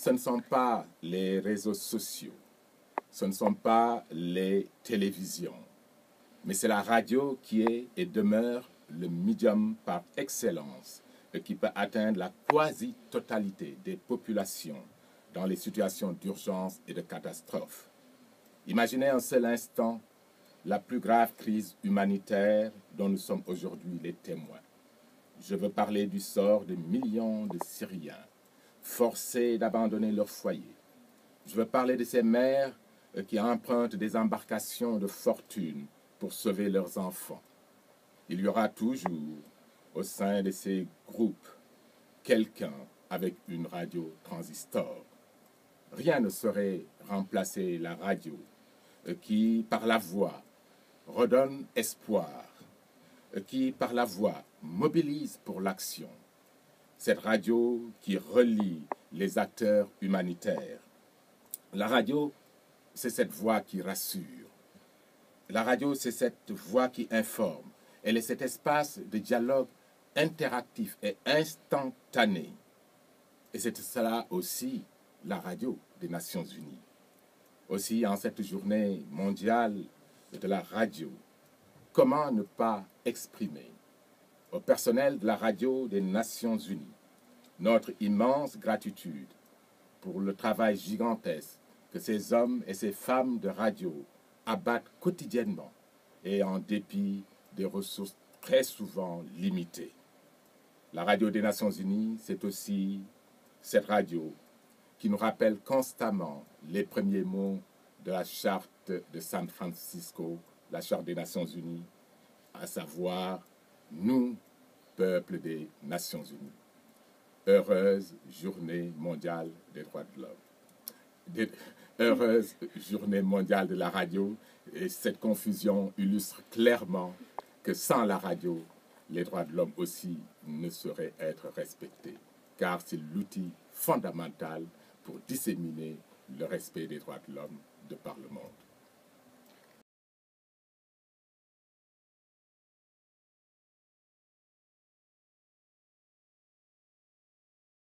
ce ne sont pas les réseaux sociaux, ce ne sont pas les télévisions, mais c'est la radio qui est et demeure le médium par excellence et qui peut atteindre la quasi-totalité des populations dans les situations d'urgence et de catastrophe. Imaginez un seul instant la plus grave crise humanitaire dont nous sommes aujourd'hui les témoins. Je veux parler du sort de millions de Syriens forcés d'abandonner leur foyer. Je veux parler de ces mères qui empruntent des embarcations de fortune pour sauver leurs enfants. Il y aura toujours au sein de ces groupes quelqu'un avec une radio transistor. Rien ne saurait remplacer la radio qui, par la voix, redonne espoir, qui, par la voix, mobilise pour l'action. Cette radio qui relie les acteurs humanitaires. La radio, c'est cette voix qui rassure. La radio, c'est cette voix qui informe. Elle est cet espace de dialogue interactif et instantané. Et c'est cela aussi la radio des Nations Unies. Aussi, en cette journée mondiale de la radio, comment ne pas exprimer au personnel de la radio des Nations Unies notre immense gratitude pour le travail gigantesque que ces hommes et ces femmes de radio abattent quotidiennement et en dépit des ressources très souvent limitées. La radio des Nations Unies, c'est aussi cette radio qui nous rappelle constamment les premiers mots de la charte de San Francisco, la charte des Nations Unies, à savoir « Nous, peuple des Nations Unies ». Heureuse journée mondiale des droits de l'homme. Heureuse journée mondiale de la radio. Et cette confusion illustre clairement que sans la radio, les droits de l'homme aussi ne sauraient être respectés, car c'est l'outil fondamental pour disséminer le respect des droits de l'homme de par le monde.